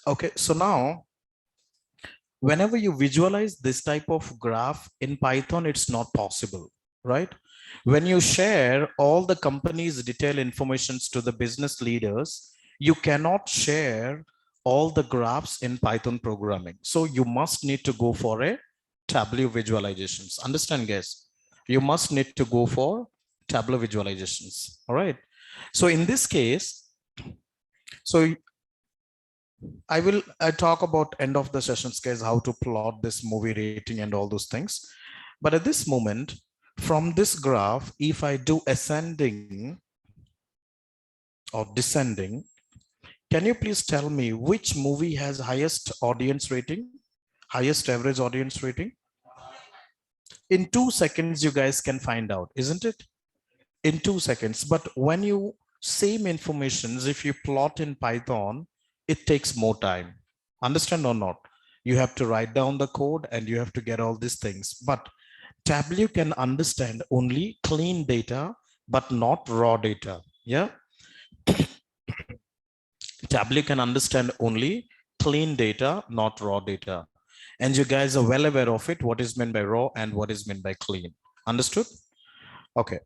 Okay, so now whenever you visualize this type of graph in Python, it's not possible, right? When you share all the company's detailed informations to the business leaders, you cannot share all the graphs in Python programming. So you must need to go for a Tableau visualizations. Understand, guys? You must need to go for Tableau visualizations. All right. So in this case, so I will talk about end of the sessions, guys, how to plot this movie rating and all those things. But at this moment, from this graph, if I do ascending or descending, can you please tell me which movie has highest audience rating, highest average audience rating? In 2 seconds, you guys can find out, isn't it? In 2 seconds. But when you same informations, if you plot in Python, it takes more time. Understand or not? You have to write down the code and you have to get all these things. But Tableau can understand only clean data, but not raw data. Yeah. Tableau can understand only clean data, not raw data. And you guys are well aware of it, what is meant by raw and what is meant by clean. Understood? Okay.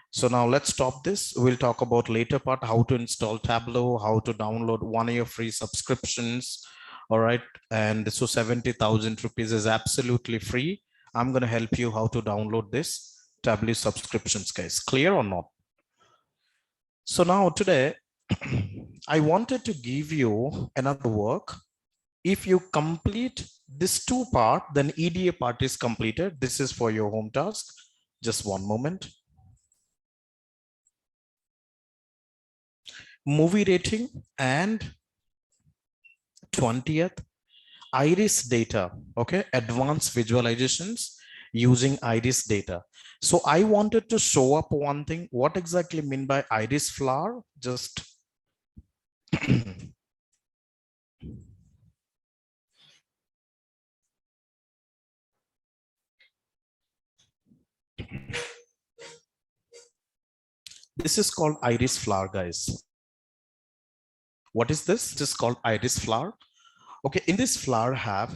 So now let's stop this. We'll talk about later part, how to install Tableau, how to download 1 year free subscriptions. All right. And so 70,000 rupees is absolutely free. I'm going to help you how to download this Tableau subscriptions, guys. Clear or not? So now today, I wanted to give you another work. If you complete this 2 part, then EDA part is completed. This is for your home task. Just one moment. Movie rating and 20th iris data. Okay, advanced visualizations using iris data. So I wanted to show up one thing. What exactly mean by iris flower? Just this is called iris flower, guys. What is this? This is called iris flower. Okay, in this flower have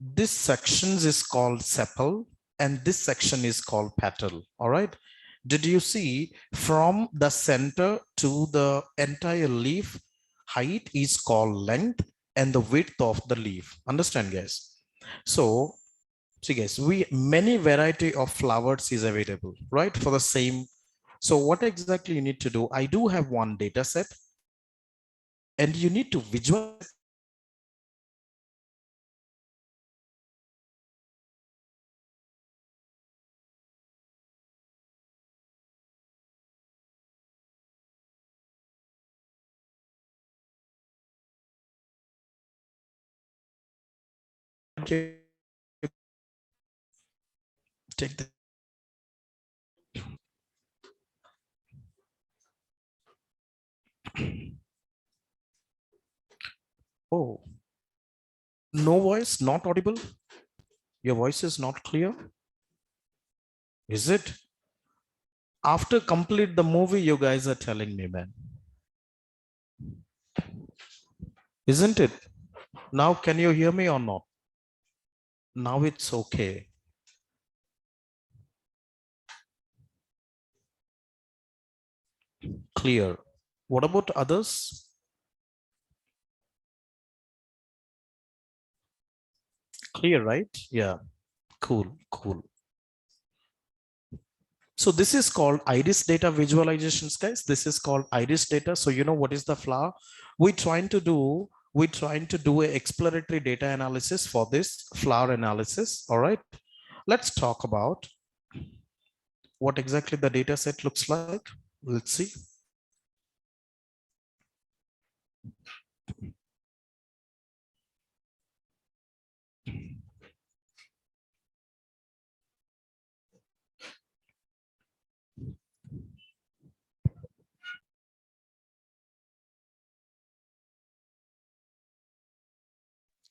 this sections is called sepal and this section is called petal. All right. Did you see from the center to the entire leaf height is called length and the width of the leaf? Understand, guys? So see, guys, we many variety of flowers is available, right? For the same. So what exactly you need to do? I do have one data set and you need to visualize take the oh, no voice, not audible. Your voice is not clear. Is it? After complete the movie, you guys are telling me, man. Isn't it? Now, can you hear me or not? Now it's okay. Clear. What about others? Clear, right? Yeah. Cool, cool. So this is called iris data visualizations, guys. This is called iris data. So you know what is the flower? We're trying to do a exploratory data analysis for this flower analysis. All right. Let's talk about what exactly the data set looks like. Let's see.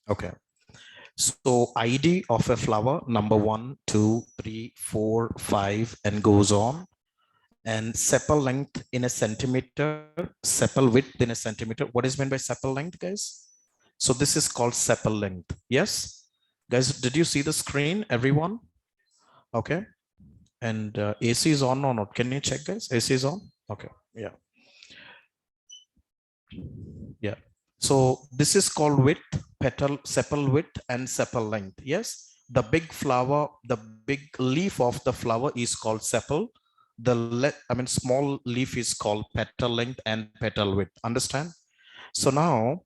Okay. So ID of a flower, number 1, 2, 3, 4, 5, and goes on. And sepal length in a centimeter, sepal width in a centimeter. What is meant by sepal length, guys? So this is called sepal length. Yes, guys, did you see the screen, everyone? Okay. And AC is on or not? Can you check, guys? AC is on. Okay. Yeah. Yeah. So this is called width, petal, sepal width, and sepal length. Yes. The big flower, the big leaf of the flower is called sepal. Small leaf is called petal length and petal width. Understand? So now,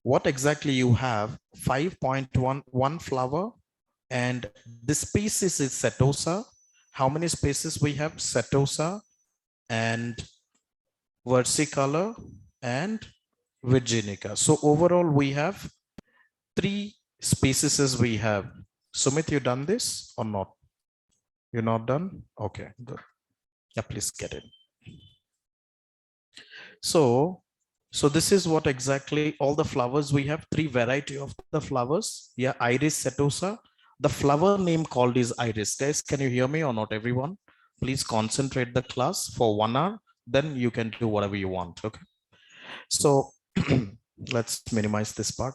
what exactly you have? 5.1 flower, and this species is Setosa. How many species we have? Setosa and versicolor and virginica. So overall we have 3 species we have. Sumit, you done this or not? You're not done? Okay, good. Yeah, please get it. So this is what exactly all the flowers we have. 3 variety of the flowers. Yeah, Iris setosa. The flower name called is Iris. Guys, can you hear me or not, everyone? Please concentrate the class for 1 hour. Then you can do whatever you want. Okay. So let's minimize this part.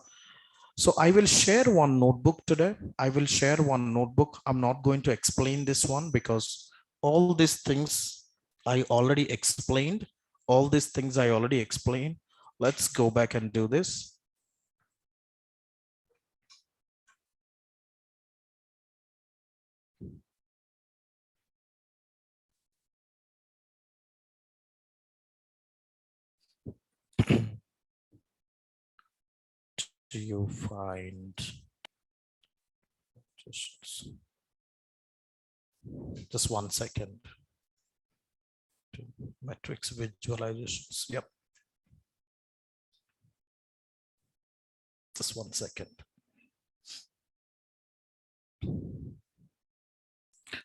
So I will share one notebook today. I will share one notebook. I'm not going to explain this one because all these things I already explained. All these things I already explained. Let's go back and do this. Do you find just 1 second? Matrix visualizations. Yep. Just 1 second.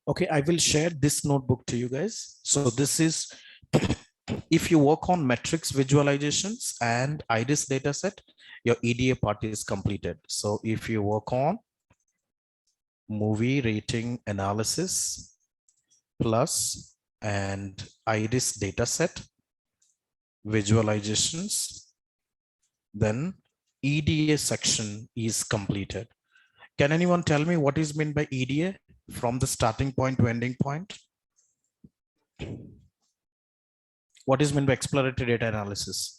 Okay, I will share this notebook to you guys. So this is, if you work on metrics visualizations and IRIS dataset, your EDA part is completed. So if you work on movie rating analysis plus and IRIS dataset visualizations, then EDA section is completed. Can anyone tell me what is meant by EDA from the starting point to ending point? What is meant by exploratory data analysis?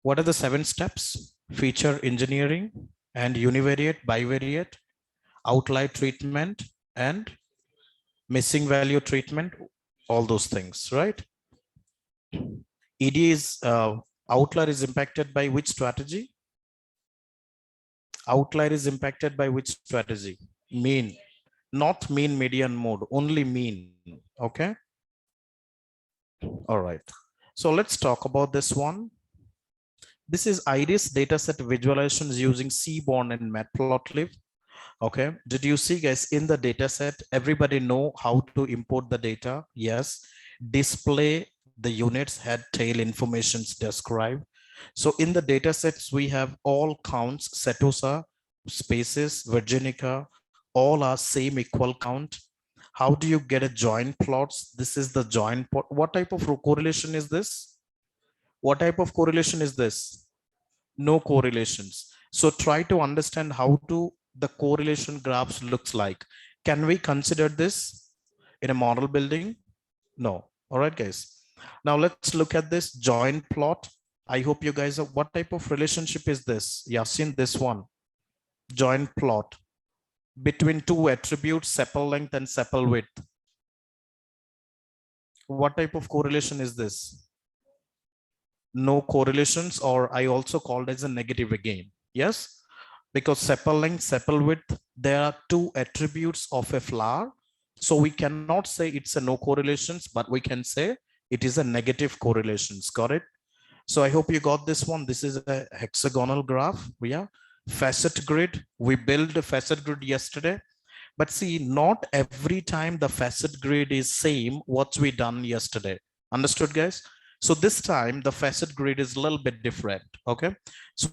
What are the 7 steps? Feature engineering and univariate, bivariate, outlier treatment, and missing value treatment, all those things, right? EDA is outlier is impacted by which strategy? Outlier is impacted by which strategy? Mean, not mean, median, mode, only mean. Okay. All right. So let's talk about this one. This is IRIS dataset visualizations using Seaborn and Matplotlib. Okay. Did you see, guys, in the dataset, everybody know how to import the data? Yes. Display the units, head, tail informations described. So in the datasets, we have all counts, Setosa, spaces, Virginica, all are same equal count. How do you get a join plots? This is the join plot. What type of correlation is this? What type of correlation is this? No correlations. So try to understand how to the correlation graphs looks like. Can we consider this in a model building? No. All right, guys. Now let's look at this join plot. I hope you guys are, what type of relationship is this? Yasin, this one. Join plot between 2 attributes, sepal length and sepal width. What type of correlation is this? No correlations, or I also called as a negative again. Yes, because sepal length, sepal width, there are 2 attributes of a flower. So we cannot say it's a no correlations, but we can say it is a negative correlations. Got it? So I hope you got this one. This is a hexagonal graph. Yeah, facet grid. We built a facet grid yesterday. But see, not every time the facet grid is same what we done yesterday. Understood, guys? So this time the facet grid is a little bit different. Okay. So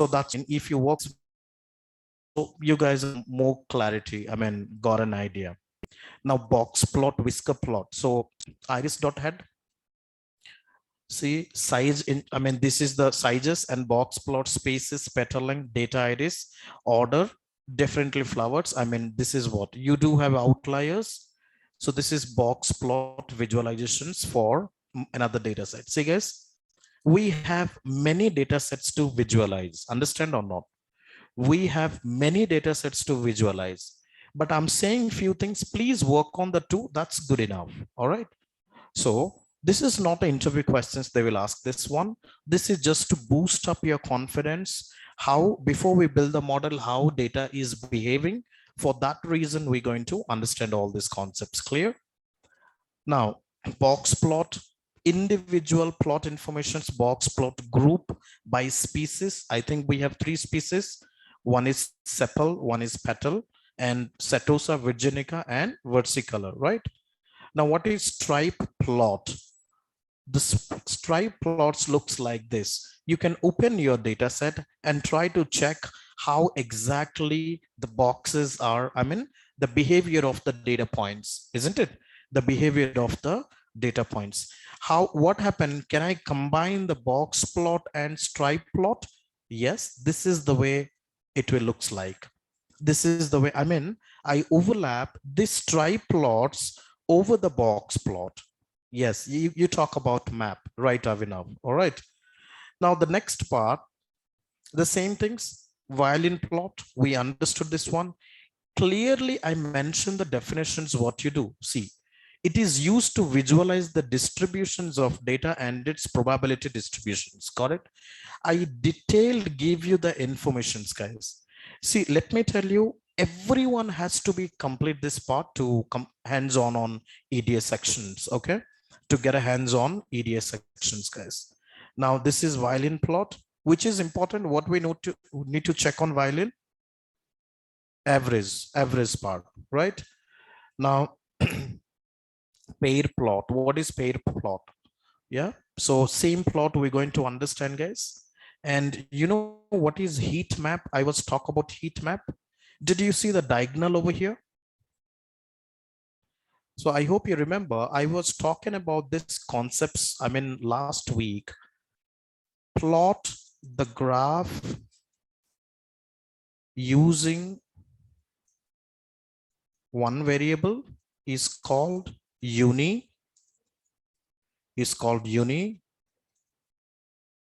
that's if you work, so you guys have more clarity. I mean, got an idea. Now box plot, whisker plot. So iris dot head. See size in, I mean, this is the sizes and box plot, spaces, petal length, data IDs, order, differently flowers. I mean, this is what you do have outliers. So this is box plot visualizations for another data set. See guys, we have many data sets to visualize, understand or not? We have many data sets to visualize, but I'm saying few things, please work on the two, that's good enough. All right. So this is not an interview questions they will ask this one. This is just to boost up your confidence. How, before we build the model, how data is behaving. For that reason, we're going to understand all these concepts. Clear? Now, box plot, individual plot informations, box plot group by species. I think we have 3 species. One is sepal, one is petal, and Setosa virginica and versicolor, right? Now, what is stripe plot? The stripe plots looks like this. You can open your data set and try to check how exactly the boxes are, I mean, the behavior of the data points, isn't it? The behavior of the data points. How, what happened? Can I combine the box plot and stripe plot? Yes, this is the way it will looks like. This is the way, I mean, I overlap these stripe plots over the box plot. Yes, you talk about map, right, Avinav? All right. Now the next part, the same things, violin plot, we understood this one. Clearly, I mentioned the definitions, what you do. See, it is used to visualize the distributions of data and its probability distributions. Got it? I detailed give you the informations, guys. See, let me tell you, everyone has to be complete this part to come hands-on on EDA sections, okay? To get a hands-on EDA sections, guys. Now, this is violin plot, which is important. What we need to check on violin? Average part, right? Now, pair plot. What is pair plot? Yeah, so same plot we're going to understand, guys. And you know what is heat map? I was talk about heat map. Did you see the diagonal over here? So I hope you remember I was talking about this concepts, I mean, last week. Plot the graph using one variable is called uni.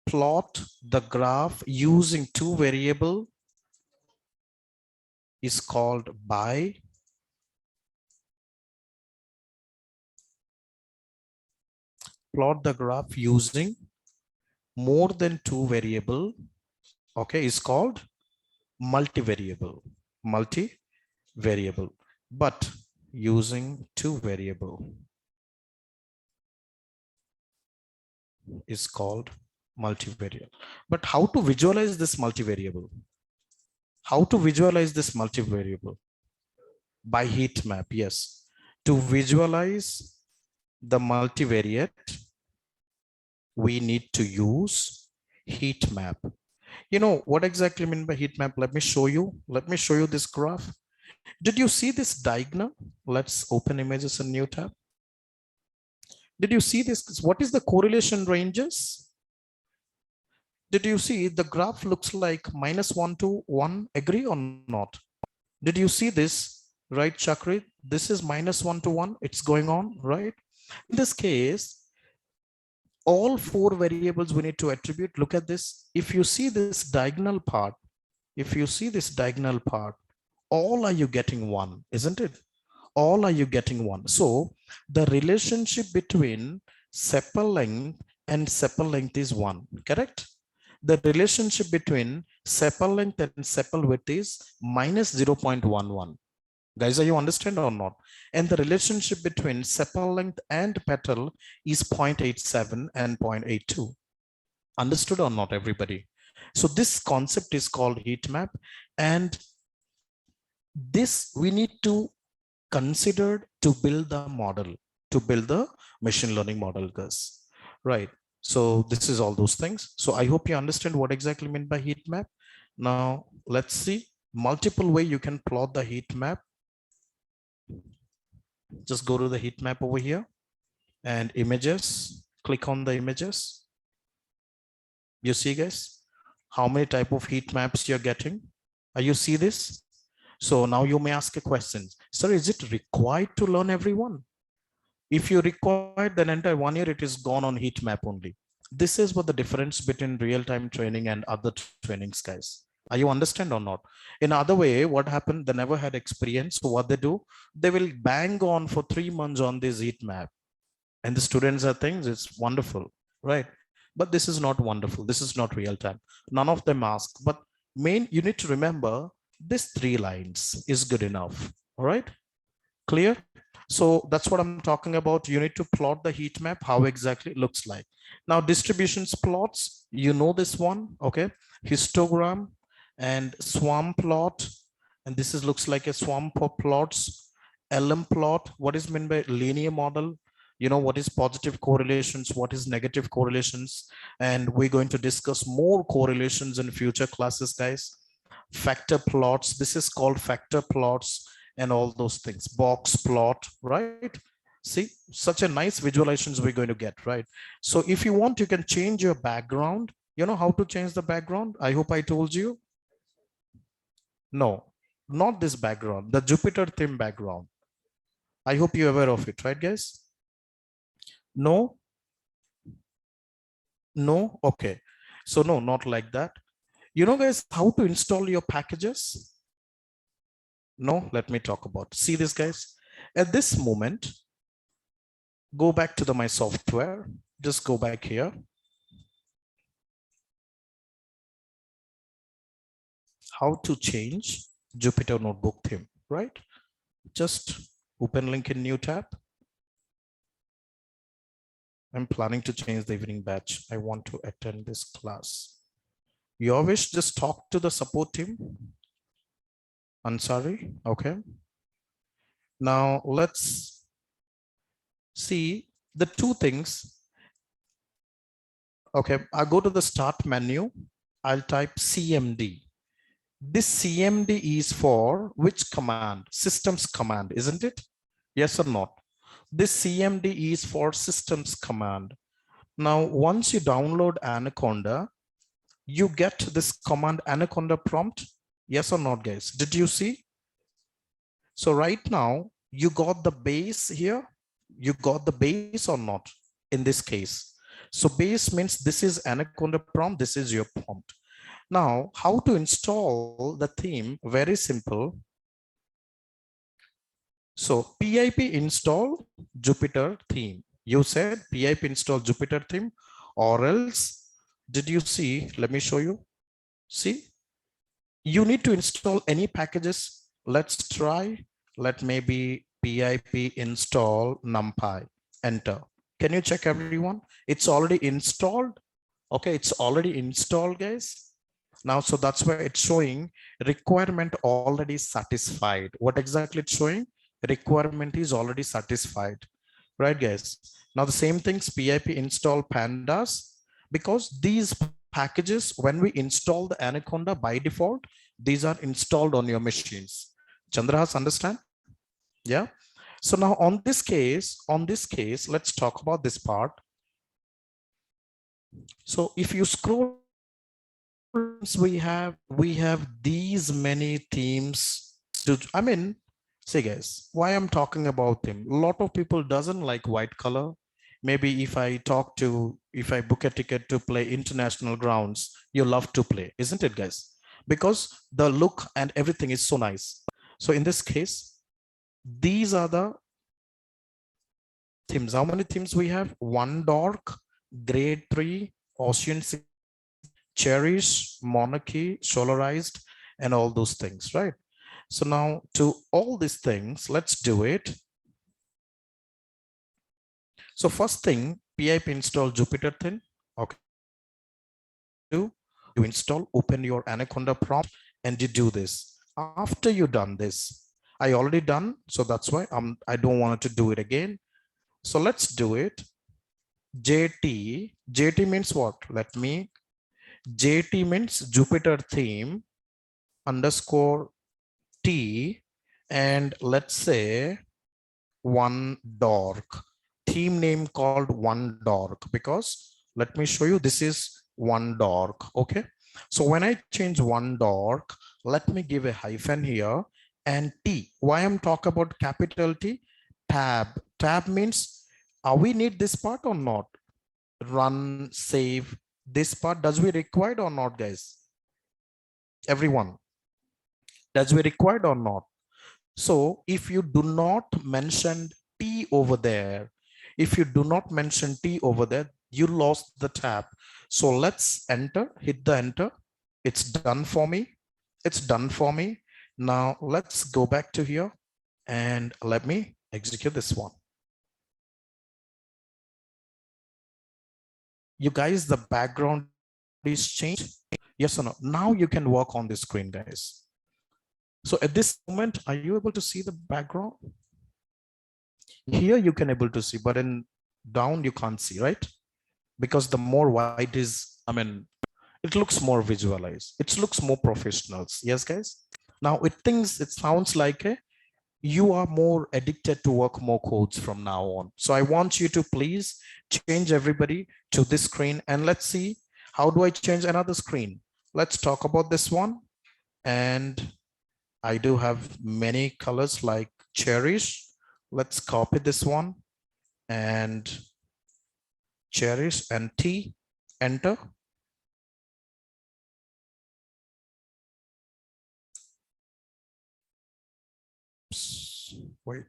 Plot the graph using 2 variable is called bi. Plot the graph using more than 2 variable, okay, is called multivariable. But using 2 variable is called multivariable. But how to visualize this multivariable? How to visualize this multivariable? By heat map, yes. To visualize the multivariate, we need to use heat map. You know what exactly I mean by heat map? Let me show you. Let me show you this graph. Did you see this diagonal? Let's open images in new tab. Did you see this? What is the correlation ranges? Did you see the graph looks like -1 to 1? Agree or not? Did you see this? Right, Chakri? This is -1 to 1. It's going on, right? In this case, all 4 variables we need to attribute. Look at this. If you see this diagonal part, all are you getting 1, isn't it? All are you getting 1. So the relationship between sepal length and sepal length is 1, correct? The relationship between sepal length and sepal width is -0.11. Guys, are you understand or not? And the relationship between sepal length and petal is 0.87 and 0.82. Understood or not, everybody? So this concept is called heat map, and this we need to consider to build the model, to build the machine learning model, guys. Right. So this is all those things. So I hope you understand what exactly meant by heat map. Now let's see multiple way you can plot the heat map. Just go to the heat map over here and images, click on the images. You see guys, how many type of heat maps you're getting? You see this? So now you may ask a question, sir, is it required to learn everyone? If you require, then entire 1 year, it is gone on heat map only. This is what the difference between real-time training and other trainings, guys. Are you understand or not? In other way, what happened? They never had experience. So what they do, they will bang on for 3 months on this heat map. And the students are things, it's wonderful, right? But this is not wonderful. This is not real time. None of them ask. But main, you need to remember this 3 lines is good enough. All right, clear? So that's what I'm talking about. You need to plot the heat map, how exactly it looks like. Now distributions plots, you know this one, okay? Histogram and swarm plot. And this is looks like a swarm for plots. LM plot, what is meant by linear model? You know, what is positive correlations, what is negative correlations? And we're going to discuss more correlations in future classes, guys. Factor plots, this is called factor plots and all those things. Box plot, right? See, such a nice visualizations we're going to get, right? So if you want, you can change your background. You know how to change the background? I hope I told you. No, not this background, the Jupyter theme background. I hope you're aware of it, right, guys? No? No? Okay. So no, not like that. You know, guys, how to install your packages? No, let me talk about. See this, guys. At this moment, go back to my software. Just go back here. How to change Jupyter Notebook theme, right? Just open link in new tab. I'm planning to change the evening batch. I want to attend this class. Your wish, just talk to the support team. Ansari, okay. Now let's see the 2 things. Okay, I go to the start menu. I'll type CMD. This CMD is for which command? Systems command, isn't it? Yes or not? This CMD is for systems command. Now, once you download Anaconda, you get this command Anaconda prompt. Yes or not, guys? Did you see? So right now, you got the base here. You got the base or not in this case. So base means this is Anaconda prompt. This is your prompt. Now, how to install the theme? Very simple. So pip install Jupyter theme. You said pip install Jupyter theme, or else did you see? Let me show you. See, you need to install any packages. Let's try. Let maybe pip install NumPy. Enter. Can you check everyone? It's already installed. Okay, it's already installed, guys. Now, so that's why it's showing requirement already satisfied. What exactly it's showing? Requirement is already satisfied, right, guys? Now the same things pip install pandas, because these packages, when we install the Anaconda by default, these are installed on your machines. Chandrahas, understand? Yeah. So now on this case, let's talk about this part. So if you scroll, we have these many themes to, I mean, see guys, why I'm talking about them. A lot of people doesn't like white color. Maybe if I book a ticket to play international grounds, you love to play, isn't it, guys? Because the look and everything is so nice. So in this case, these are the themes. How many themes we have? One Dark, Grade 3, Ocean, Cherish, Monarchy, Solarized, and all those things, right? So now to all these things, let's do it. So first thing, pip install Jupyter theme. Okay. You install, open your Anaconda prompt, and you do this. After you done this, I already done, so that's why I don't want to do it again. So let's do it. JT means what? JT means Jupyter theme underscore T, and let's say one dark theme name called OneDork, because let me show you, this is OneDork. Okay. So when I change OneDork, let me give a hyphen here and T. Why I'm talking about capital T? Tab. Tab means we need this part or not? Run, save. This part, does we required or not, guys? Everyone, does we required or not? So if you do not mention T over there, if you do not mention T over there, you lost the tab. So let's enter, hit the enter. It's done for me. It's done for me. Now let's go back to here and let me execute this one. You guys, the background is changed. Yes or no? Now you can work on the screen, guys. So at this moment, are you able to see the background? Here you can able to see, but in down you can't see, right? Because the more white is, I mean, it looks more visualized. It looks more professional. Yes, guys. Now it sounds like you are more addicted to work more codes from now on. So I want you to please change everybody to this screen, and let's see, how do I change another screen? Let's talk about this one. And I do have many colors like cherish. Let's copy this one and cherish and T, enter. Wait.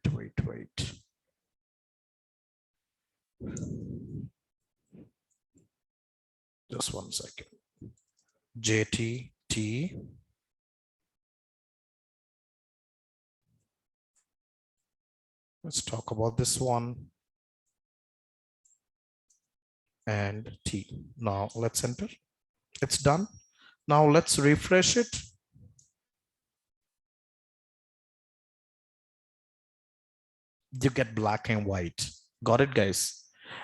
Just 1 second. JTT. Let's talk about this one. And T. Now let's enter. It's done. Now let's refresh it. You get black and white. Got it, guys?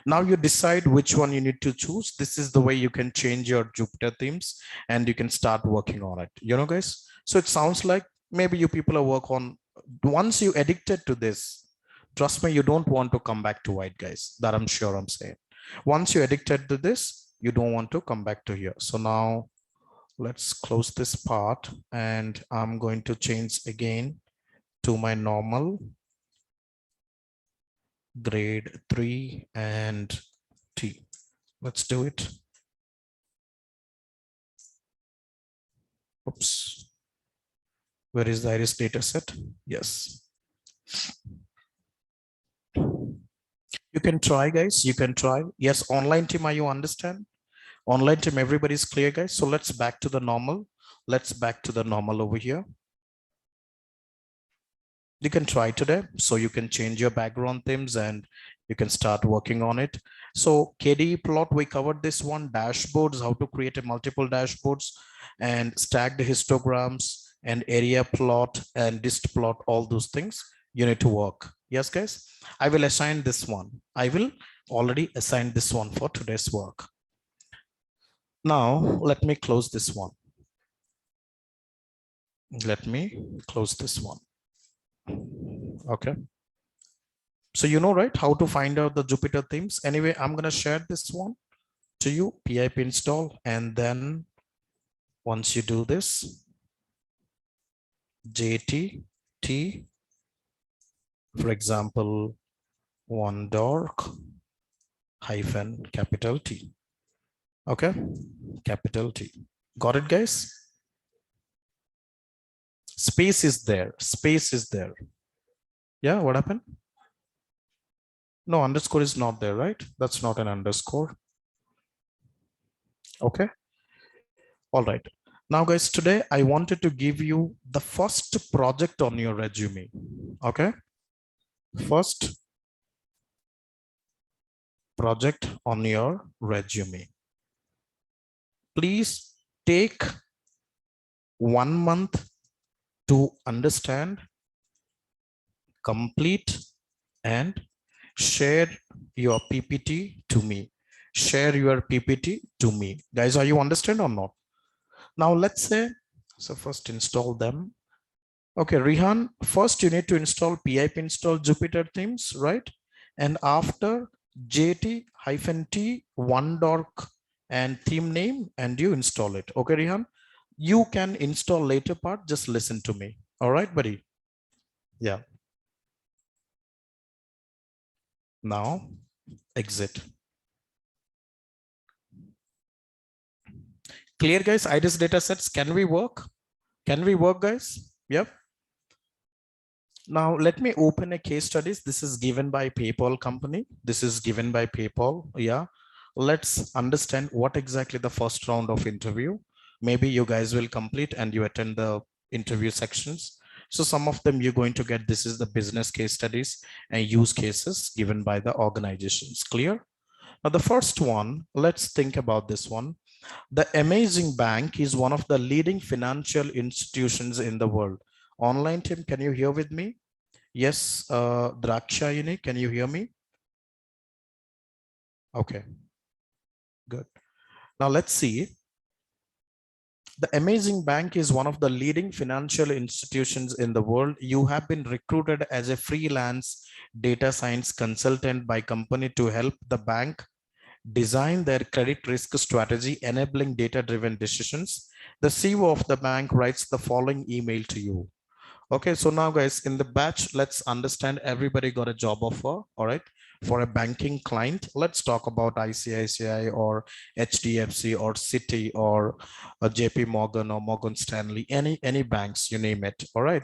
Now you decide which one you need to choose. This is the way you can change your Jupyter themes and you can start working on it. You know, guys? So it sounds like maybe you people are work on, once you addicted to this, trust me, you don't want to come back to white, guys. That I'm sure I'm saying. Once you're addicted to this, you don't want to come back to here. So now let's close this part and I'm going to change again to my normal grade 3 and T. Let's do it. Oops. Where is the iris data set? Yes. You can try, guys. You can try. Yes, online team, are you understand? Online team, everybody's clear, guys. So let's back to the normal. Let's back to the normal over here. You can try today. So you can change your background themes and you can start working on it. So KDE plot, we covered this one, dashboards, how to create a multiple dashboards and stacked histograms and area plot and dist plot, all those things you need to work. Yes, guys, I will assign this one. I will already assign this one for today's work. Now, let me close this one. Let me close this one. Okay. So you know, right, how to find out the Jupyter themes. Anyway, I'm going to share this one to you, pip install. And then once you do this, JTT, for example, OneDork hyphen capital T. Okay, capital T. Got it, guys? Space is there. Space is there. Yeah, what happened? No, underscore is not there, right? That's not an underscore. Okay. All right. Now, guys, today I wanted to give you the first project on your resume. Okay. First project on your resume. Please take 1 month to understand, complete, and share your PPT to me. Share your PPT to me. Guys, are you understand or not? Now let's say, so first install them. Okay, Rihan, first you need to install pip install Jupyter themes, right? and after JT-T OneDoc and theme name, and you install it. Okay, Rihan, you can install later part. Just listen to me. All right, buddy. Yeah. Now exit. Clear, guys? IRIS data sets. Can we work? Can we work, guys? Yep. Now let me open a case studies. This is given by PayPal company. This is given by PayPal. Yeah. Let's understand what exactly the first round of interview. Maybe you guys will complete and you attend the interview sections. So some of them you're going to get, this is the business case studies and use cases given by the organizations. Clear? Now the first one, let's think about this one. The Amazing Bank is one of the leading financial institutions in the world. Online team, can you hear with me? Yes, Drakshayini, can you hear me? Okay, good. Now let's see. The Amazing Bank is one of the leading financial institutions in the world. You have been recruited as a freelance data science consultant by company to help the bank design their credit risk strategy, enabling data-driven decisions. The CEO of the bank writes the following email to you. Okay, so now guys, in the batch, let's understand everybody got a job offer, all right, for a banking client. Let's talk about ICICI or HDFC or Citi or JP Morgan or Morgan Stanley, any banks, you name it, all right.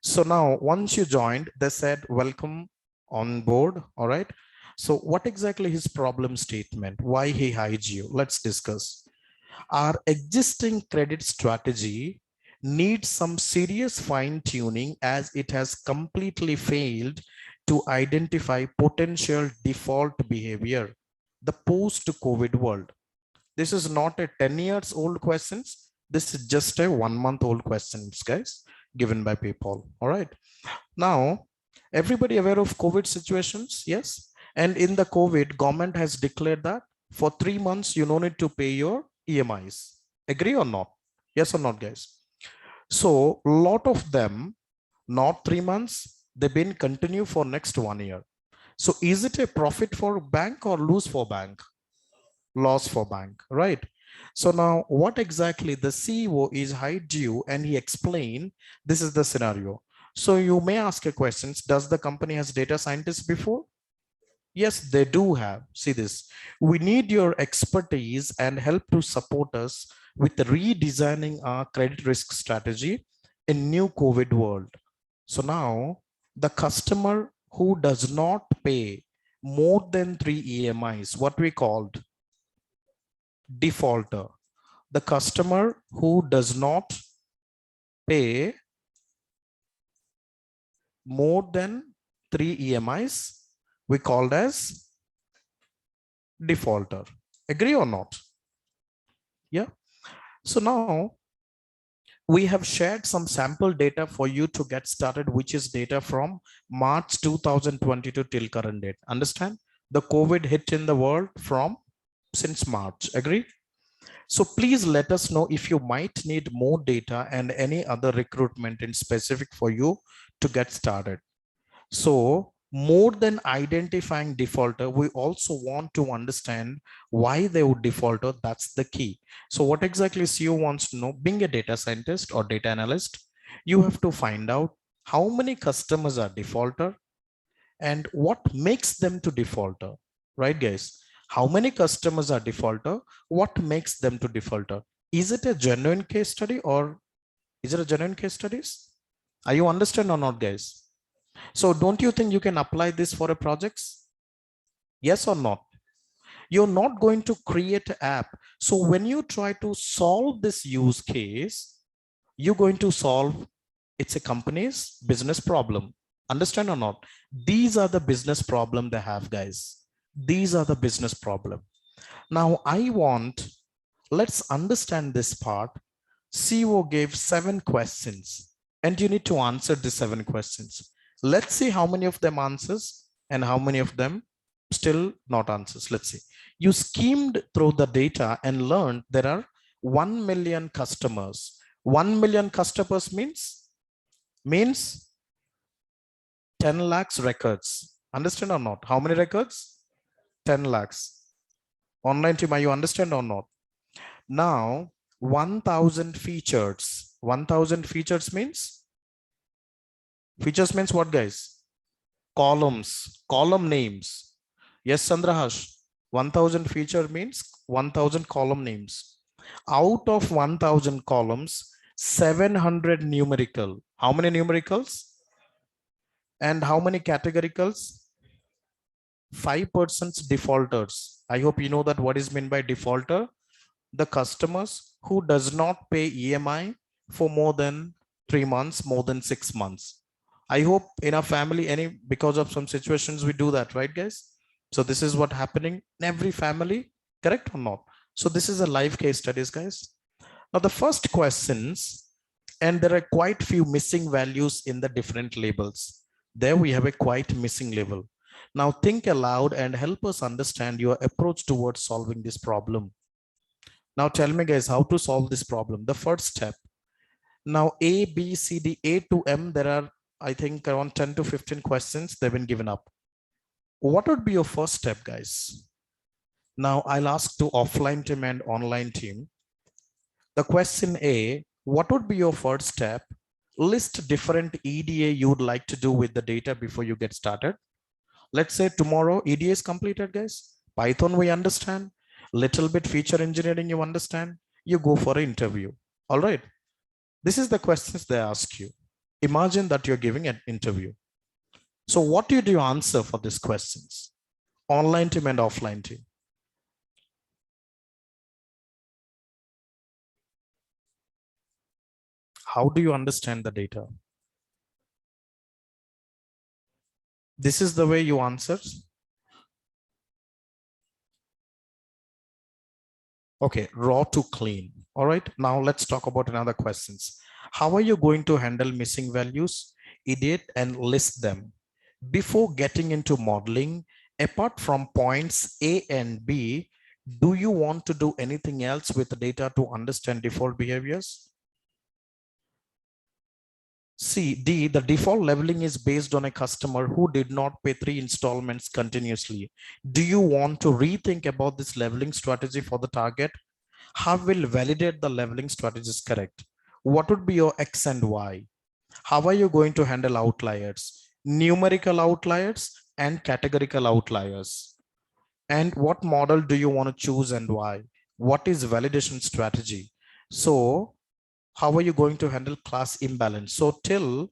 So now once you joined, they said, welcome on board, all right. So what exactly his problem statement, why he hired you? Let's discuss. Our existing credit strategy needs some serious fine tuning as it has completely failed to identify potential default behavior. The post-COVID world. This is not a 10 years old questions. This is just a 1 month old questions, guys, given by PayPal. All right. Now, everybody aware of COVID situations? Yes. And in the COVID, government has declared that for 3 months, you no need to pay your EMIs. Agree or not? Yes or not, guys? So a lot of them, not 3 months, they've been continue for next 1 year. So is it a profit for bank or lose for bank? Loss for bank, right? So now what exactly the CEO is hired you and he explained, this is the scenario. So you may ask a question, does the company has data scientists before? Yes, they do have. See this. We need your expertise and help to support us with redesigning our credit risk strategy in new COVID world. So now the customer who does not pay more than 3 EMIs, what we called defaulter. The customer who does not pay more than 3 EMIs, we called as defaulter. Agree or not? Yeah. So now we have shared some sample data for you to get started, which is data from March 2022 till current date. Understand? The COVID hit in the world from since March. Agree? So please let us know if you might need more data and any other recruitment in specific for you to get started. So more than identifying defaulter, we also want to understand why they would defaulter. That's the key. So what exactly CEO wants to know, being a data scientist or data analyst, you have to find out how many customers are defaulter and what makes them to defaulter, right guys? How many customers are defaulter? What makes them to defaulter? Is it a genuine case study or is it a genuine case studies? Are you understand or not, guys? So don't you think you can apply this for a projects? Yes or not? You're not going to create an app. So when you try to solve this use case, you're going to solve, it's a company's business problem. Understand or not? These are the business problem they have, guys. These are the business problem. Now let's understand this part. CEO gave 7 questions and you need to answer the 7 questions. Let's see how many of them answers and how many of them still not answers. Let's see. You skimmed through the data and learned there are 1 million customers. 1 million customers means 10 lakhs records. Understand or not? How many records? 10 lakhs. Online team, are you understand or not? Now, 1000 features. 1000 features means what, guys? Columns, column names. Yes, Sandrahash. 1000 feature means 1000 column names. Out of 1000 columns, 700 numerical. How many numericals? And how many categoricals? 5% defaulters. I hope you know that what is meant by defaulter. The customers who does not pay EMI for more than 3 months, more than 6 months. I hope in our family, because of some situations we do that, right, guys? So this is what happening in every family, correct or not? So this is a live case studies, guys. Now the first questions, and there are quite few missing values in the different labels. There we have a quite missing label. Now think aloud and help us understand your approach towards solving this problem. Now tell me, guys, how to solve this problem. The first step. Now A, B, C, D, A to M, there are, I think, around 10 to 15 questions they've been given up. What would be your first step, guys? Now I'll ask to offline team and online team. The question A, what would be your first step? List different EDA you would like to do with the data before you get started. Let's say tomorrow EDA is completed, guys. Python we understand. Little bit feature engineering you understand. You go for an interview. All right. This is the questions they ask you. Imagine that you're giving an interview. So what do you answer for these questions? Online team and offline team. How do you understand the data? This is the way you answer. Okay, raw to clean. All right, now let's talk about another questions. How are you going to handle missing values, idiot, and list them? Before getting into modeling, apart from points A and B, do you want to do anything else with the data to understand default behaviors? C, D, the default leveling is based on a customer who did not pay 3 installments continuously. Do you want to rethink about this leveling strategy for the target? How will validate the leveling strategy is correct? What would be your X and Y? How are you going to handle outliers, numerical outliers and categorical outliers? And what model do you want to choose and why? What is validation strategy? So how are you going to handle class imbalance? So till,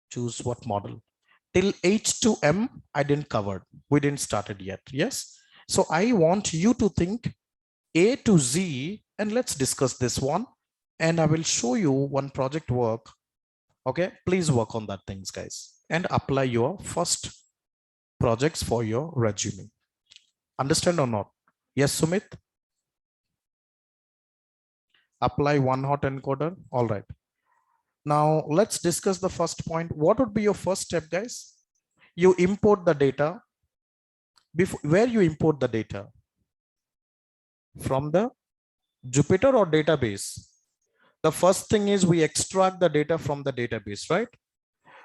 choose what model? Till H to M, I didn't cover. We didn't start it yet. Yes. So I want you to think A to Z, and let's discuss this one. And I will show you one project work. Okay, please work on that things, guys, and apply your first projects for your resume. Understand or not? Yes, Sumit? Apply one hot encoder. All right. Now let's discuss the first point. What would be your first step, guys? You import the data. Before, where you import the data? From the Jupyter or database? The first thing is we extract the data from the database, right?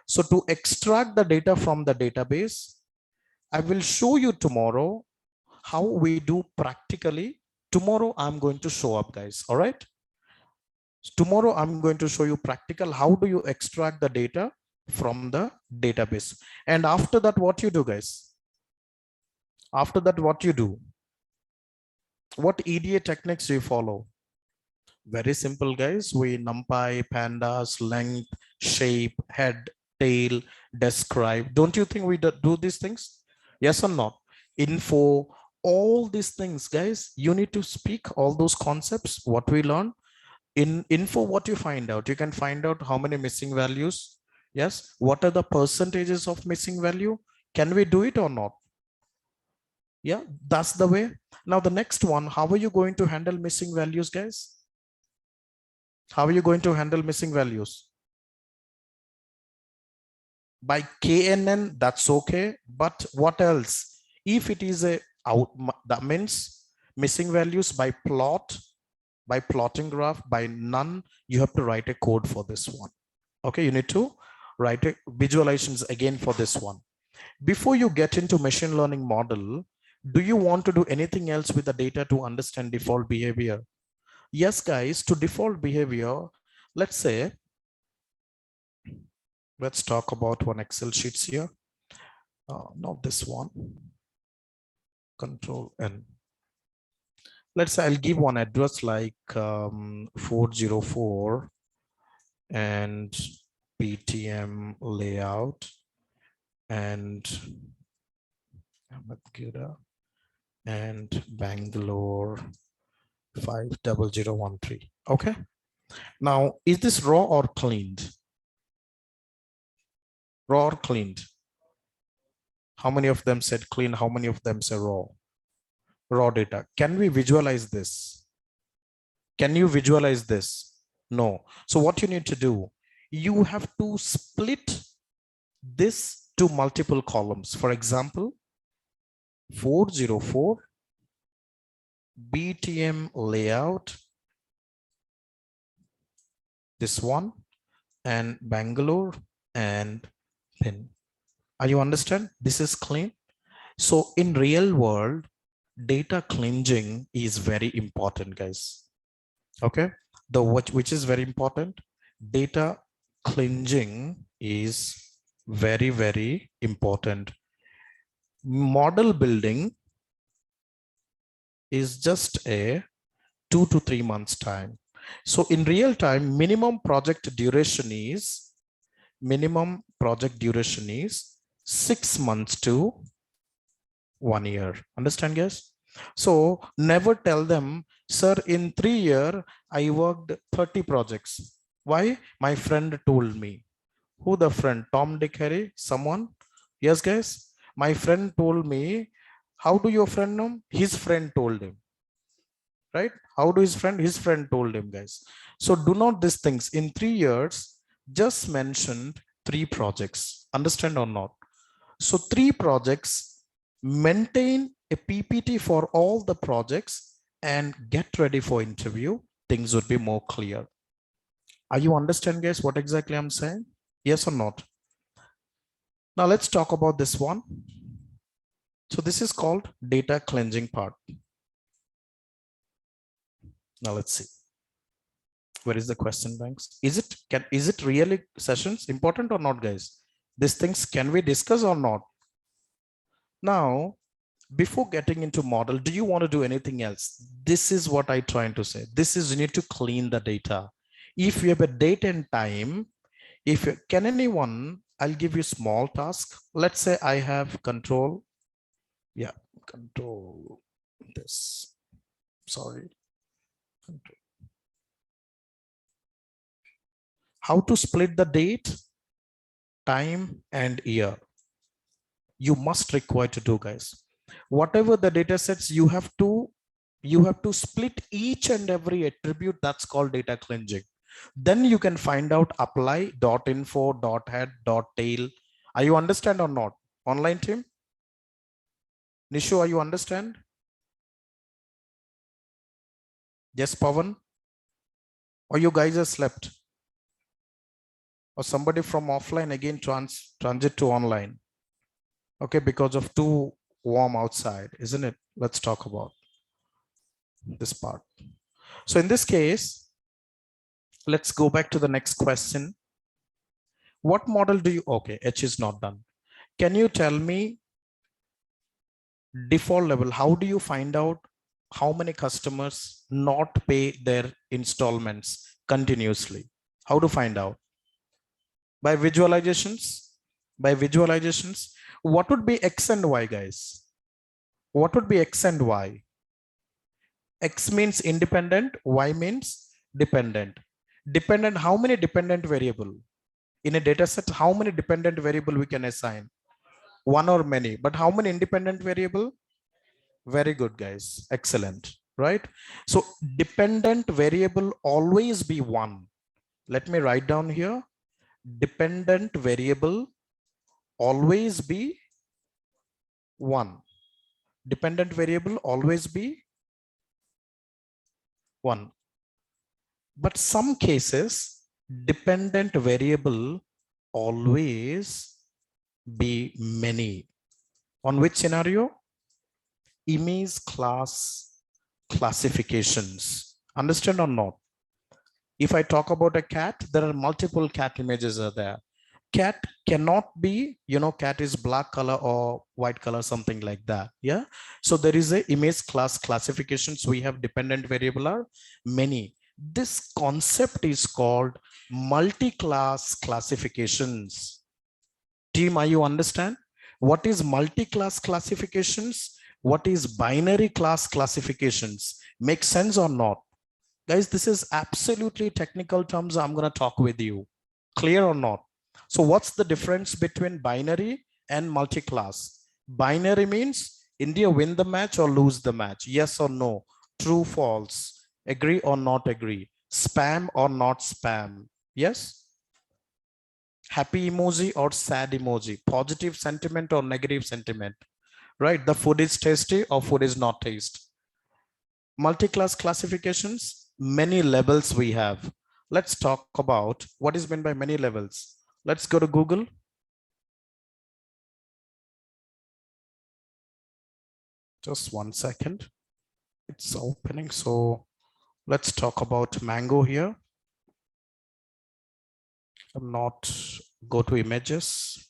So to extract the data from the database, I will show you tomorrow how we do practically. Tomorrow I'm going to show up, guys. All right. Tomorrow I'm going to show you practical. How do you extract the data from the database? And after that, what you do, guys? After that, what you do? What EDA techniques do you follow? Very simple, guys. We NumPy, pandas, length, shape, head, tail, describe. Don't you think we do these things? Yes or not? Info, all these things, guys. You need to speak all those concepts, what we learn. In info, what you find out? You can find out how many missing values. Yes. What are the percentages of missing value? Can we do it or not? Yeah, that's the way. Now the next one, how are you going to handle missing values, guys? How are you going to handle missing values? By KNN, that's okay. But what else? If it is a out, that means missing values by plot, by plotting graph, by none, you have to write a code for this one. Okay, you need to write a visualizations again for this one. Before you get into machine learning model, do you want to do anything else with the data to understand default behavior? Yes, guys, to default behavior, let's say, let's talk about one Excel sheets here. Not this one, Control N. Let's say I'll give one address like 404 and PTM layout and Ahmedabad and Bangalore 50013. Okay. Now, is this raw or cleaned? Raw or cleaned? How many of them said clean? How many of them say raw? Raw data. Can we visualize this? Can you visualize this? No. So what you need to do, you have to split this to multiple columns. For example, 404 BTM layout, this one, and Bangalore and PIN. Are you understand? This is clean. So in real world, data cleansing is very important, guys. Okay, which is very important. Data cleansing is very important. Model building is just a 2 to 3 months time. So in real time, minimum project duration is 6 months to 1 year. Understand, guys? So never tell them, sir, in 3 years, I worked 30 projects. Why? My friend told me. Who the friend? Tom, Dick, Harry? Someone? Yes, guys. My friend told me. How do your friend know? His friend told him. Right? How do his friend told him, guys. So do not these things. In 3 years, just mentioned 3 projects. Understand or not? So 3 projects, maintain a PPT for all the projects and get ready for interview. Things would be more clear. Are you understand, guys, what exactly I'm saying? Yes or not? Now let's talk about this one. So this is called data cleansing part. Now let's see. Where is the question banks? Is it really sessions important or not, guys? These things can we discuss or not? Now, before getting into model, do you want to do anything else? This is what I'm trying to say. This is you need to clean the data. If you have a date and time, can anyone, I'll give you small task. Let's say I have control. Yeah, control this. Sorry. Control. How to split the date, time, and year. You must require to do, guys. Whatever the data sets, you have to split each and every attribute. That's called data cleansing. Then you can find out apply .info, .head, .tail. Are you understand or not? Online team? Nishu, are you understand? Yes, Pavan? Or you guys have slept? Or somebody from offline again transit to online? Okay, because of too warm outside, isn't it? Let's talk about this part. So in this case, let's go back to the next question. What model do you, okay, H is not done. Can you tell me default level, how do you find out how many customers not pay their installments continuously? How to find out? By visualizations? By visualizations? What would be X and Y, guys? What would be X and Y? X means independent, Y means dependent. Dependent, how many dependent variable? In a data set, how many dependent variable we can assign? One or many, but how many independent variable? Very good, guys. Excellent, right? So dependent variable always be one. Let me write down here. Dependent variable always be one. Dependent variable always be one. But some cases, dependent variable always be many. On which scenario? Image class classifications. Understand or not? If I talk about a cat, there are multiple cat images are there. Cat cannot be, cat is black color or white color, something like that. Yeah. So there is a image class classifications. We have dependent variable are many. This concept is called multi-class classifications. Team, are you understand? What is multi-class classifications? What is binary class classifications? Make sense or not? Guys, this is absolutely technical terms I'm going to talk with you. Clear or not? So what's the difference between binary and multi-class? Binary means India win the match or lose the match. Yes or no? True, false. Agree or not agree? Spam or not spam? Yes? Happy emoji or sad emoji? Positive sentiment or negative sentiment? Right? The food is tasty or food is not tasty? Multi-class classifications, many levels we have. Let's talk about what is meant by many levels. Let's go to Google. Just 1 second. It's opening. So let's talk about Mango here. I'm not go to images.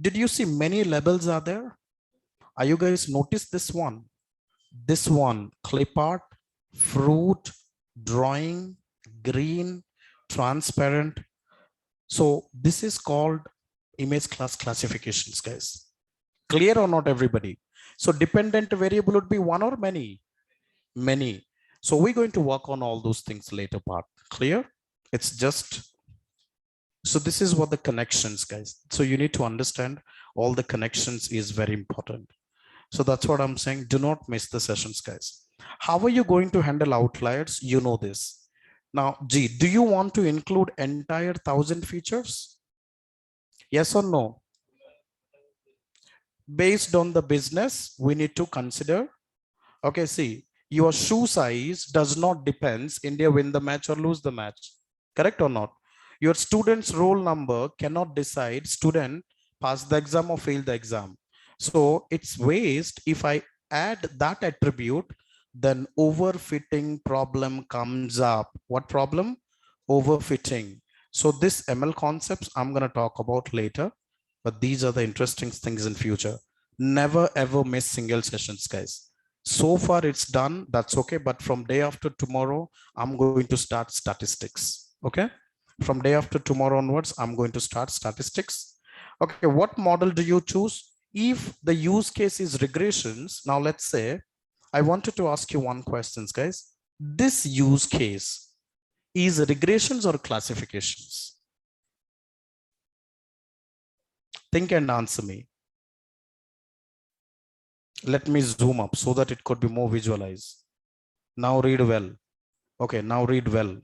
Did you see many levels are there? Are you guys notice this one? This one, clip art, fruit, drawing, green, transparent. So this is called image class classifications, guys. Clear or not, everybody? So dependent variable would be one or many? Many. So we're going to work on all those things later part. Clear? It's just, so this is what the connections, guys. So you need to understand all the connections is very important. So that's what I'm saying. Do not miss the sessions, guys. How are you going to handle outliers? You know this. Now, G, do you want to include entire 1000 features? Yes or no? Based on the business, we need to consider. Okay, see, your shoe size does not depends India win the match or lose the match. Correct or not? Your student's roll number cannot decide student pass the exam or fail the exam. So it's waste if I add that attribute, then overfitting problem comes up. What problem? Overfitting. So this ML concepts I'm going to talk about later, but these are the interesting things in future. Never ever miss single sessions, guys. So far it's done, that's okay, but from day after tomorrow I'm going to start statistics. Okay, from day after tomorrow onwards I'm going to start statistics. Okay, what model do you choose? If the use case is regressions, now let's say I wanted to ask you one question, guys. This use case is regressions or classifications? Think and answer me. Let me zoom up so that it could be more visualized. Now read well. Okay, now read well.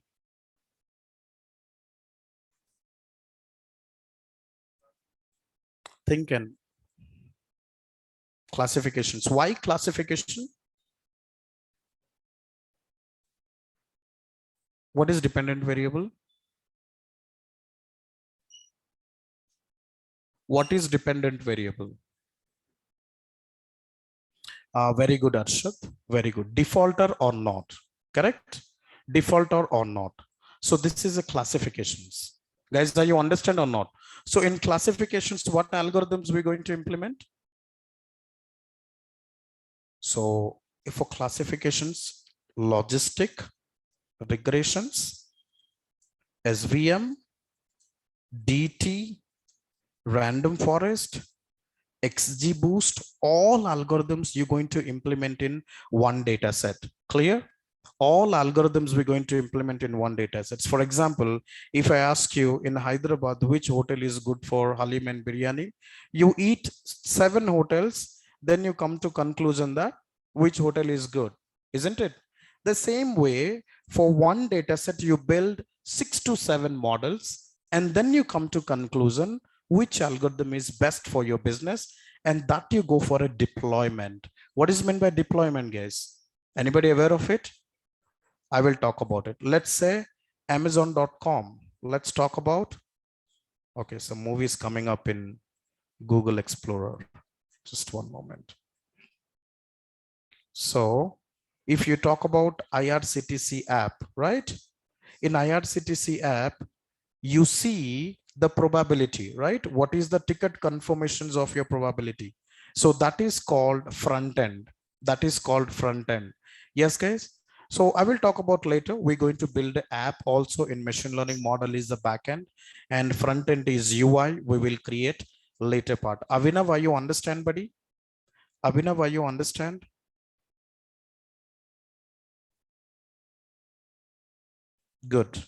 Think and classifications. Why classification? What is dependent variable? What is dependent variable? Very good, Arshad. Very good. Defaulter or not? Correct? Defaulter or not? So this is a classifications. Guys, do you understand or not? So in classifications, what algorithms we're going to implement? So for classifications, logistic, regressions, SVM, DT, random forest, XGBoost, all algorithms you're going to implement in one data set. Clear? All algorithms we're going to implement in one data set. For example, if I ask you in Hyderabad, which hotel is good for Halim and Biryani, you eat 7 hotels, then you come to conclusion that which hotel is good, isn't it? The same way, for one data set, you build 6 to 7 models, and then you come to conclusion which algorithm is best for your business, and that you go for a deployment. What is meant by deployment, guys? Anybody aware of it? I will talk about it. Let's say Amazon.com. Let's talk about, Okay, some movies coming up in Google Explorer. Just one moment. So if you talk about IRCTC app, right? In IRCTC app, you see the probability, right? What is the ticket confirmations of your probability? So that is called front end. That is called front end. Yes, guys. So I will talk about later. We're going to build an app also in machine learning model is the backend and front end is UI. We will create later part. Avinav, are you understand, buddy? Abhinav, are you understand? Good.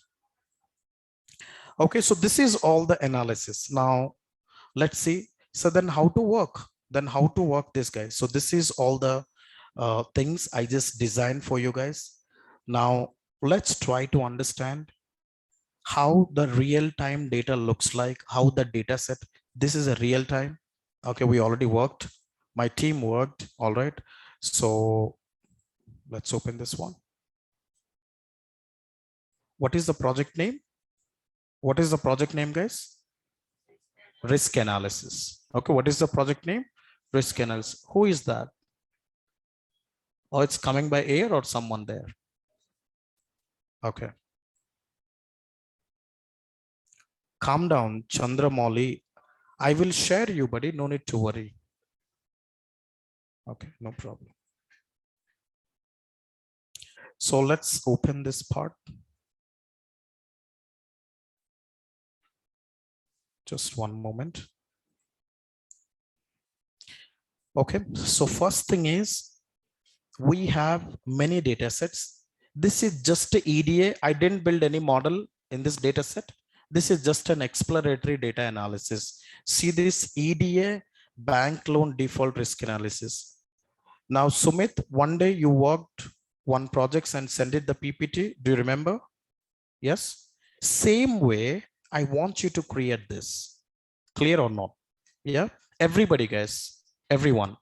Okay, so this is all the analysis. Now, let's see. So then how to work? Then how to work this, guys? So this is all the things I just designed for you guys. Now, let's try to understand how the real-time data looks like, how the data set. This is a real time. Okay, we already worked. My team worked. All right. So let's open this one. What is the project name? What is the project name, guys? Risk analysis. Okay, what is the project name? Risk analysis. Who is that? Oh, it's coming by air or someone there? Okay. Calm down, Chandramouli. I will share you, buddy. No need to worry. Okay, no problem. So let's open this part. Just one moment. Okay, so first thing is we have many data sets. This is just a EDA. I didn't build any model in this data set. This is just an exploratory data analysis. See this EDA bank loan default risk analysis. Now, Sumit, one day you worked one projects and sent it the PPT. Do you remember? Yes. Same way, I want you to create this. Clear or not? Yeah. Everybody, guys, everyone.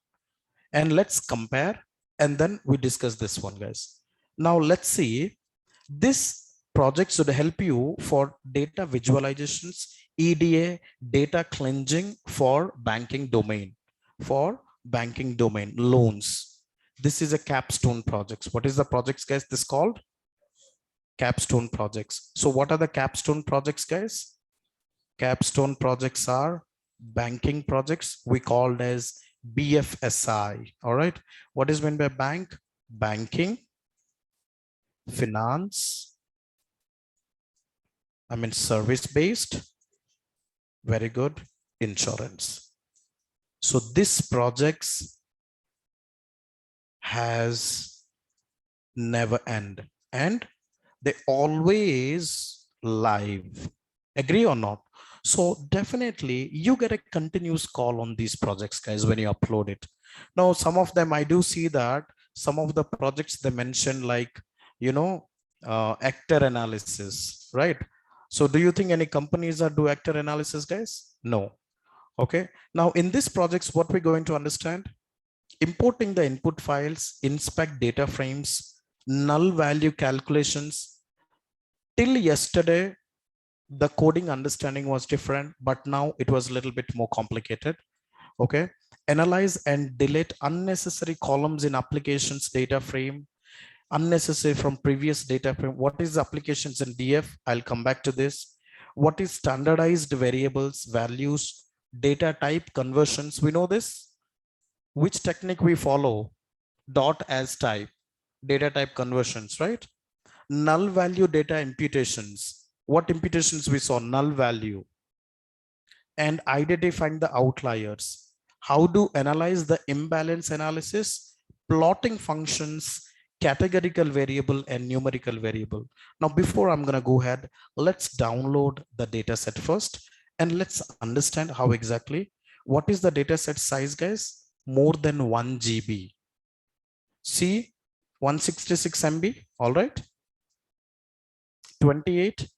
And let's compare. And then we discuss this one, guys. Now, let's see. This project should help you for data visualizations, EDA, data cleansing for banking domain, loans. This is a capstone projects. What is the projects, guys? This called capstone projects. So what are the capstone projects, guys? Capstone projects are banking projects. We called as BFSI. All right. What is meant by bank? Banking, finance, service-based. Very good. Insurance. So this projects has never end and they always live. Agree or not? So definitely you get a continuous call on these projects, guys, when you upload it. Now, some of them I do see that some of the projects they mention like, actor analysis, right? So do you think any companies that do actor analysis, guys? No. Okay. Now in this projects, what we're going to understand, importing the input files, inspect data frames, null value calculations. Till yesterday, the coding understanding was different, but now it was a little bit more complicated. Okay. Analyze and delete unnecessary columns in applications data frame, unnecessary from previous data frame. What is applications in DF? I'll come back to this. What is standardized variables, values, data type conversions? We know this. Which technique we follow? Dot as type, data type conversions, right? Null value data imputations. What imputations we saw? Null value. And identifying the outliers. How to analyze the imbalance analysis, plotting functions, categorical variable and numerical variable. Now, before I'm going to go ahead, let's download the data set first and let's understand how exactly. What is the data set size, guys? More than 1 GB. See, 166 MB, all right? 28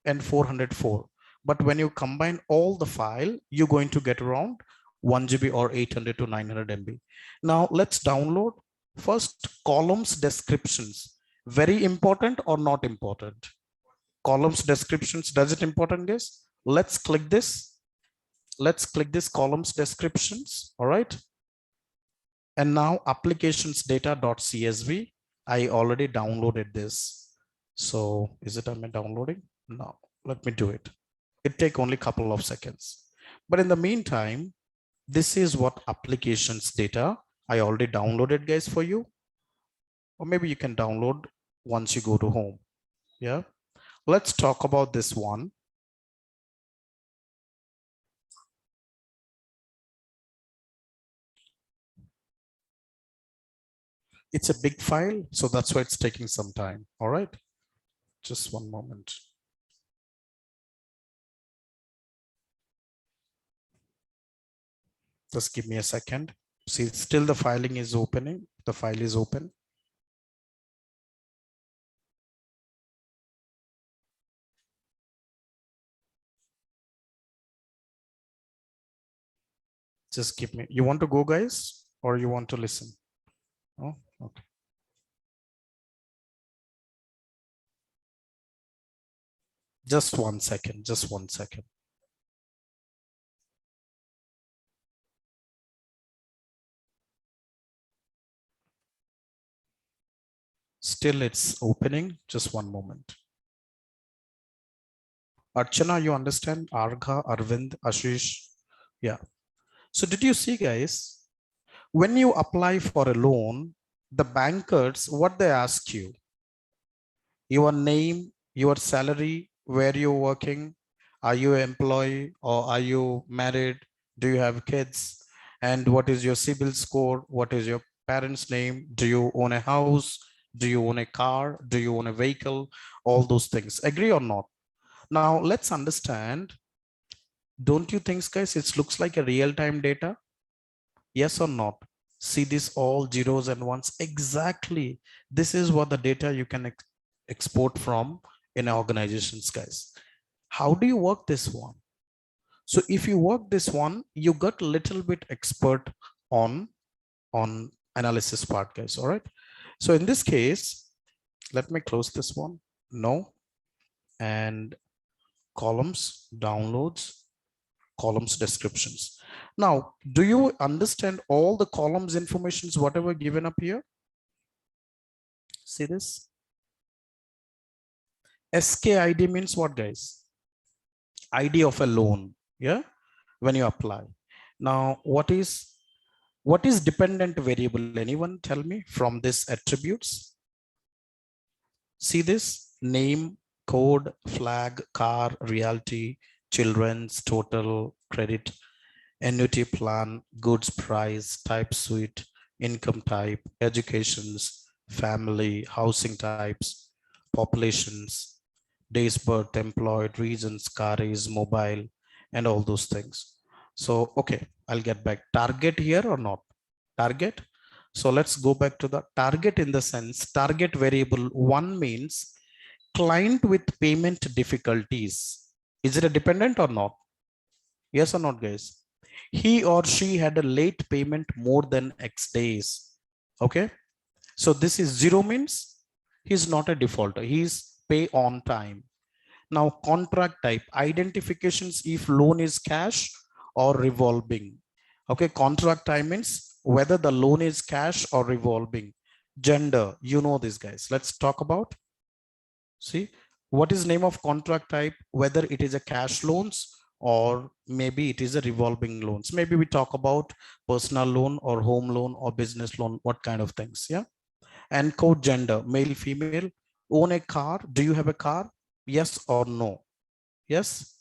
and 404. But when you combine all the file, you're going to get around 1 GB or 800 to 900 MB. Now let's download first columns descriptions. Very important or not important? Columns descriptions, does it important, guys? Let's click this. Let's click this columns descriptions. All right. And now applications data.csv. I already downloaded this. So is it on my downloading? No, let me do it. It take only a couple of seconds. But in the meantime, this is what applications data I already downloaded, guys, for you. Or maybe you can download once you go to home. Yeah. Let's talk about this one. It's a big file, so that's why it's taking some time. All right. Just one moment. Just give me a second. See, still the filing is opening. The file is open. Just give me, you want to go, guys, or you want to listen? Oh, okay. Just 1 second, just 1 second. Still it's opening, just one moment. Archana, you understand? Argha, Arvind, Ashish. Yeah. So did you see, guys, when you apply for a loan, the bankers, what they ask you, your name, your salary, where you're working, are you an employee or are you married? Do you have kids? And what is your CIBIL score? What is your parents' name? Do you own a house? Do you own a car? Do you own a vehicle? All those things. Agree or not? Now let's understand. Don't you think, guys, it looks like a real-time data? Yes or not? See this all zeros and ones. Exactly. This is what the data you can export from in organizations, guys. How do you work this one? So if you work this one, you got a little bit expert on analysis part, guys. All right. So in this case, let me close this one. No. And columns, downloads, columns descriptions. Now, do you understand all the columns informations, whatever given up here? See this? SKID means what, guys? ID of a loan. Yeah. When you apply. Now, what is dependent variable? Anyone tell me from this attributes? See this? Name, code, flag, car, realty, children's, total, credit, annuity plan, goods price, type suite, income type, educations, family, housing types, populations, days birth, employed, regions, car is, mobile, and all those things. So, okay, I'll get back. Target here or not? Target. So let's go back to the target in the sense, target variable one means client with payment difficulties. Is it a dependent or not? Yes or not, guys? He or she had a late payment more than X days. Okay. So this is zero means he's not a defaulter. He's pay on time. Now contract type, identifications if loan is cash or revolving. Okay. Contract type means whether the loan is cash or revolving. Gender, you know this, guys. Let's talk about. See, what is name of contract type, whether it is a cash loans or maybe it is a revolving loans. Maybe we talk about personal loan or home loan or business loan, what kind of things. Yeah. And code gender, male, female, own a car. Do you have a car? Yes or no? Yes.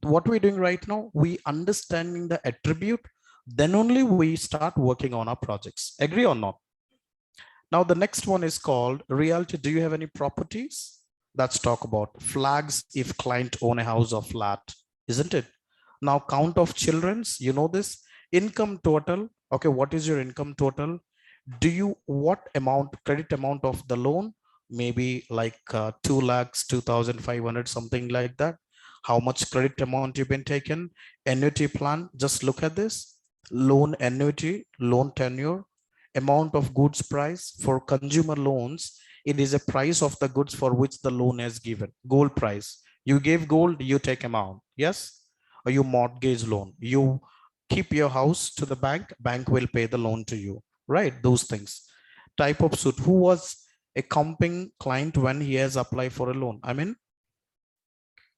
What we're doing right now, we understanding the attribute, then only we start working on our projects. Agree or not? Now the next one is called realty. Do you have any properties? Let's talk about flags if client own a house or flat, isn't it? Now count of children's, you know this. Income total. Okay, what is your income total? Do you, what amount, credit amount of the loan? Maybe like 2 lakhs, 2,500, something like that. How much credit amount you've been taken? Annuity plan, just look at this. Loan annuity, loan tenure, amount of goods price. For consumer loans, it is a price of the goods for which the loan is given, gold price. You gave gold, you take amount. Yes. Or you mortgage loan. You keep your house to the bank will pay the loan to you. Right. Those things. Type of suit. Who was a comping client when he has applied for a loan? I mean,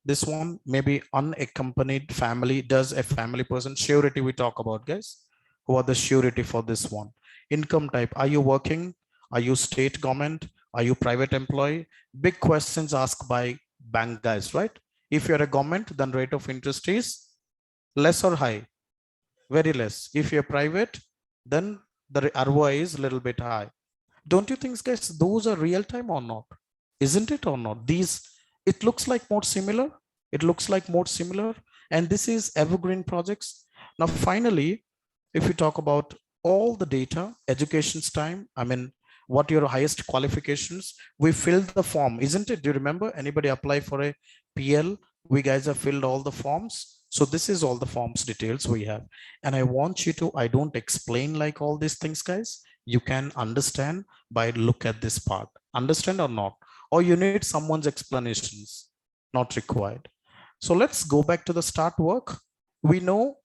this one maybe unaccompanied family. Does a family person surety we talk about, guys? Who are the surety for this one? Income type. Are you working? Are you state government? Are you private employee? Big questions asked by bank guys, right? If you're a government, then rate of interest is less or high? Very less. If you're private, then the ROI is a little bit high. Don't you think, guys, those are real time or not? Isn't it or not? These, it looks like more similar. It looks like more similar. And this is evergreen projects. Now, finally, if you talk about all the data, education's time, I mean, what your highest qualifications, we filled the form, isn't it? Do you remember anybody apply for a PL? We guys have filled all the forms. So this is all the forms details we have. And I want you to, I don't explain like all these things, guys. You can understand by look at this part. Understand or not? Or you need someone's explanations, not required. So let's go back to the start work. We know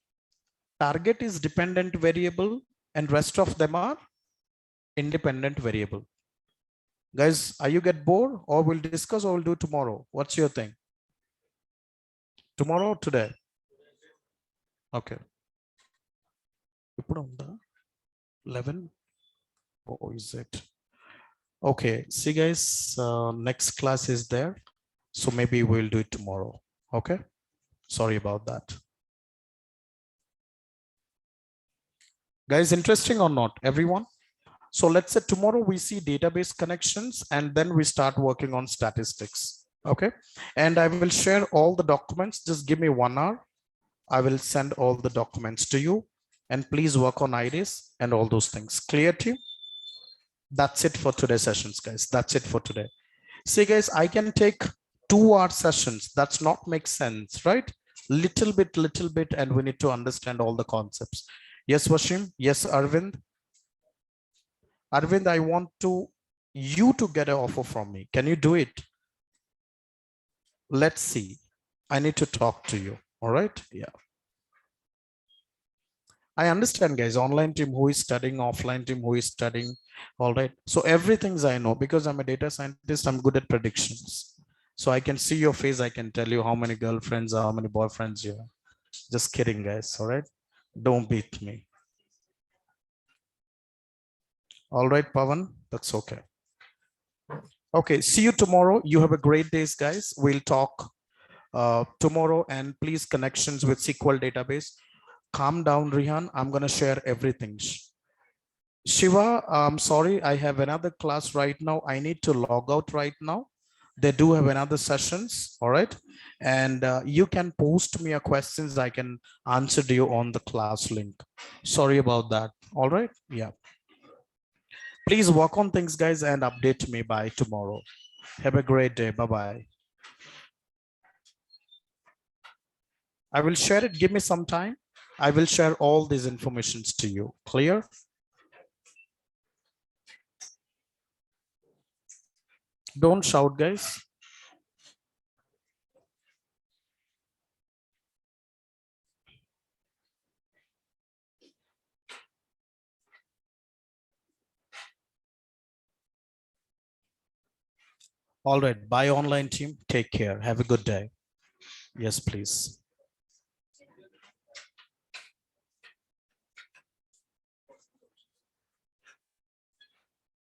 target is dependent variable and rest of them are independent variable. Guys, are you get bored or we'll discuss or we'll do tomorrow? What's your thing? Tomorrow or today? Okay. 11. Oh, is it? Okay. See guys, next class is there. So maybe we'll do it tomorrow. Okay. Sorry about that. Guys, interesting or not, everyone? So let's say tomorrow we see database connections and then we start working on statistics. Okay. And I will share all the documents. Just give me 1 hour. I will send all the documents to you and please work on IDs and all those things. Clear to you? That's it for today's sessions, guys. That's it for today. See guys, I can take 2-hour sessions. That's not make sense, right? Little bit, and we need to understand all the concepts. Yes, Washim. Yes, Arvind. Arvind, I want you to get an offer from me. Can you do it? Let's see. I need to talk to you. All right. Yeah. I understand, guys. Online team who is studying, offline team who is studying. All right. So everything's I know because I'm a data scientist. I'm good at predictions. So I can see your face. I can tell you how many girlfriends, how many boyfriends you have. Just kidding, guys. All right. Don't beat me. All right, Pavan. That's okay. Okay. See you tomorrow. You have a great day, guys. We'll talk tomorrow, and please connections with SQL database. Calm down, Rihan. I'm going to share everything. Shiva, I'm sorry. I have another class right now. I need to log out right now. They do have another sessions. All right. And you can post me your questions. I can answer to you on the class link. Sorry about that. All right. Yeah. Please work on things, guys, and update me by tomorrow. Have a great day. Bye-bye. I will share it. Give me some time. I will share all these informations to you. Clear? Don't shout, guys. All right. Bye, online team. Take care. Have a good day. Yes, please.